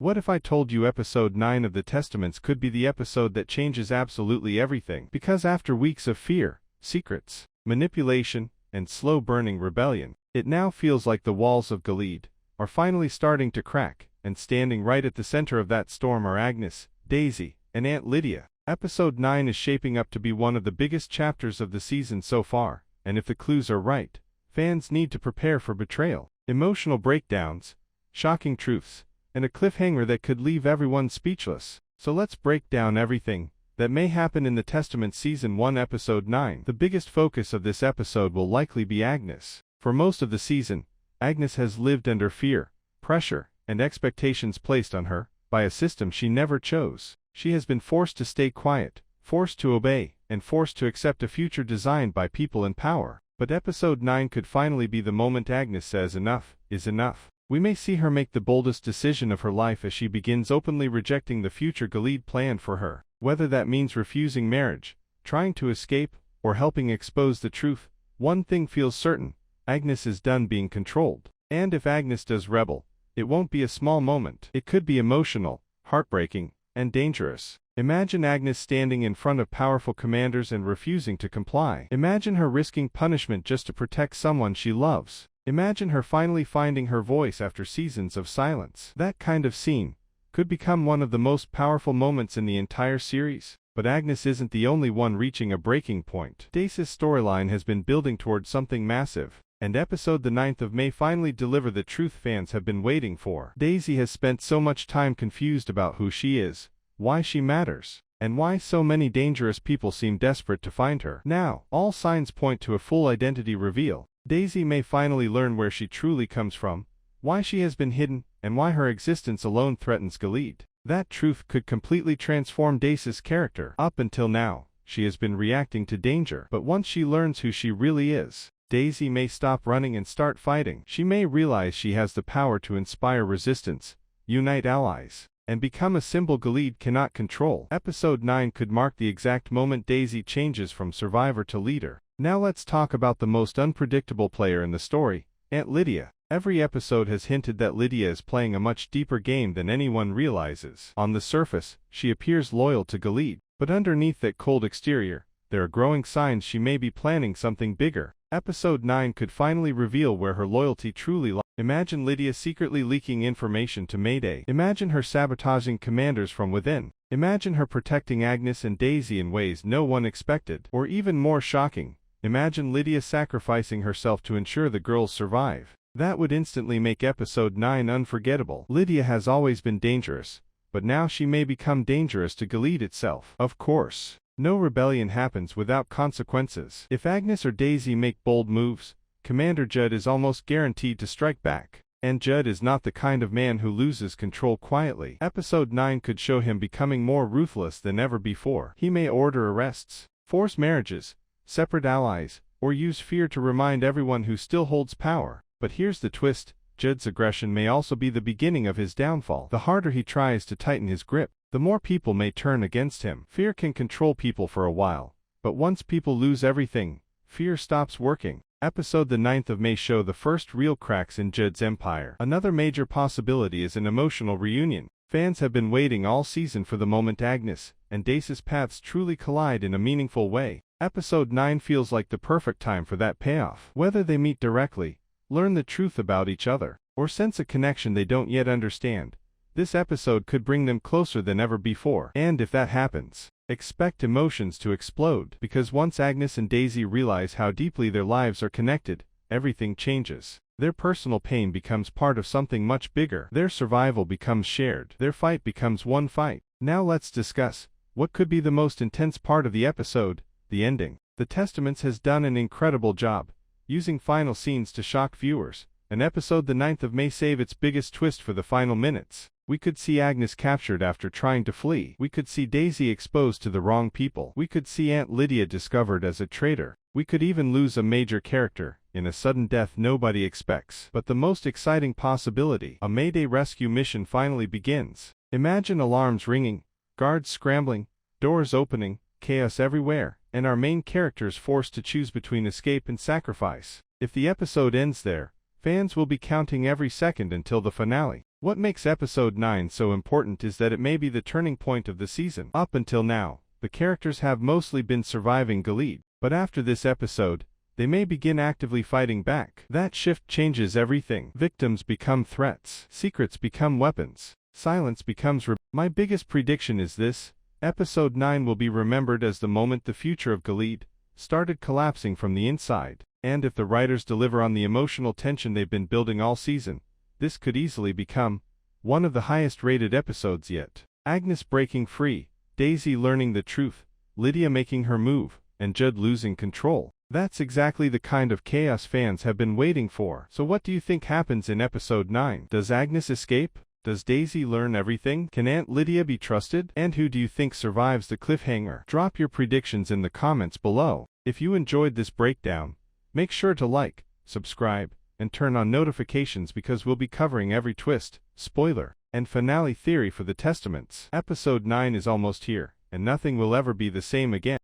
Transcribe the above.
What if I told you episode 9 of the Testaments could be the episode that changes absolutely everything? Because after weeks of fear, secrets, manipulation, and slow-burning rebellion, it now feels like the walls of Gilead are finally starting to crack, and standing right at the center of that storm are Agnes, Daisy, and Aunt Lydia. Episode 9 is shaping up to be one of the biggest chapters of the season so far, and if the clues are right, fans need to prepare for betrayal, emotional breakdowns, shocking truths, and a cliffhanger that could leave everyone speechless. So let's break down everything that may happen in the Testament Season 1 Episode 9. The biggest focus of this episode will likely be Agnes. For most of the season, Agnes has lived under fear, pressure, and expectations placed on her by a system she never chose. She has been forced to stay quiet, forced to obey, and forced to accept a future designed by people in power. But Episode 9 could finally be the moment Agnes says enough is enough. We may see her make the boldest decision of her life as she begins openly rejecting the future Gilead planned for her. Whether that means refusing marriage, trying to escape, or helping expose the truth, one thing feels certain: Agnes is done being controlled. And if Agnes does rebel, it won't be a small moment. It could be emotional, heartbreaking, and dangerous. Imagine Agnes standing in front of powerful commanders and refusing to comply. Imagine her risking punishment just to protect someone she loves. Imagine her finally finding her voice after seasons of silence. That kind of scene could become one of the most powerful moments in the entire series. But Agnes isn't the only one reaching a breaking point. Daisy's storyline has been building towards something massive, and episode the 9th of May finally deliver the truth fans have been waiting for. Daisy has spent so much time confused about who she is, why she matters, and why so many dangerous people seem desperate to find her. Now, all signs point to a full identity reveal. Daisy may finally learn where she truly comes from, why she has been hidden, and why her existence alone threatens Gilead. That truth could completely transform Daisy's character. Up until now, she has been reacting to danger, but once she learns who she really is, Daisy may stop running and start fighting. She may realize she has the power to inspire resistance, unite allies, and become a symbol Gilead cannot control. Episode 9 could mark the exact moment Daisy changes from survivor to leader. Now let's talk about the most unpredictable player in the story, Aunt Lydia. Every episode has hinted that Lydia is playing a much deeper game than anyone realizes. On the surface, she appears loyal to Gilead, but underneath that cold exterior, there are growing signs she may be planning something bigger. Episode 9 could finally reveal where her loyalty truly lies. Imagine Lydia secretly leaking information to Mayday. Imagine her sabotaging commanders from within. Imagine her protecting Agnes and Daisy in ways no one expected. Or even more shocking, imagine Lydia sacrificing herself to ensure the girls survive. That would instantly make Episode 9 unforgettable. Lydia has always been dangerous, but now she may become dangerous to Gilead itself. Of course, no rebellion happens without consequences. If Agnes or Daisy make bold moves, Commander Judd is almost guaranteed to strike back. And Judd is not the kind of man who loses control quietly. Episode 9 could show him becoming more ruthless than ever before. He may order arrests, force marriages, separate allies, or use fear to remind everyone who still holds power. But here's the twist: Judd's aggression may also be the beginning of his downfall. The harder he tries to tighten his grip, the more people may turn against him. Fear can control people for a while, but once people lose everything, fear stops working. Episode the 9th of May show the first real cracks in Judd's empire. Another major possibility is an emotional reunion. Fans have been waiting all season for the moment Agnes and Daisy's paths truly collide in a meaningful way. Episode 9 feels like the perfect time for that payoff. Whether they meet directly, learn the truth about each other, or sense a connection they don't yet understand, this episode could bring them closer than ever before. And if that happens, expect emotions to explode, because once Agnes and Daisy realize how deeply their lives are connected, everything changes. Their personal pain becomes part of something much bigger. Their survival becomes shared. Their fight becomes one fight. Now let's discuss what could be the most intense part of the episode: the ending. The Testaments has done an incredible job using final scenes to shock viewers. An episode the 9th of May save its biggest twist for the final minutes. We could see Agnes captured after trying to flee. We could see Daisy exposed to the wrong people. We could see Aunt Lydia discovered as a traitor. We could even lose a major character in a sudden death nobody expects. But the most exciting possibility: a Mayday rescue mission finally begins. Imagine alarms ringing, guards scrambling, doors opening, chaos everywhere, and our main characters forced to choose between escape and sacrifice. If the episode ends there, fans will be counting every second until the finale. What makes episode 9 so important is that it may be the turning point of the season. Up until now, the characters have mostly been surviving Gilead, but after this episode, they may begin actively fighting back. That shift changes everything. Victims become threats. Secrets become weapons. Silence becomes My biggest prediction is this: episode 9 will be remembered as the moment the future of Gilead started collapsing from the inside. And if the writers deliver on the emotional tension they've been building all season, this could easily become one of the highest-rated episodes yet. Agnes breaking free, Daisy learning the truth, Lydia making her move, and Judd losing control. That's exactly the kind of chaos fans have been waiting for. So what do you think happens in episode 9? Does Agnes escape? Does Daisy learn everything? Can Aunt Lydia be trusted? And who do you think survives the cliffhanger? Drop your predictions in the comments below. If you enjoyed this breakdown, make sure to like, subscribe, and turn on notifications because we'll be covering every twist, spoiler, and finale theory for the Testaments. Episode 9 is almost here, and nothing will ever be the same again.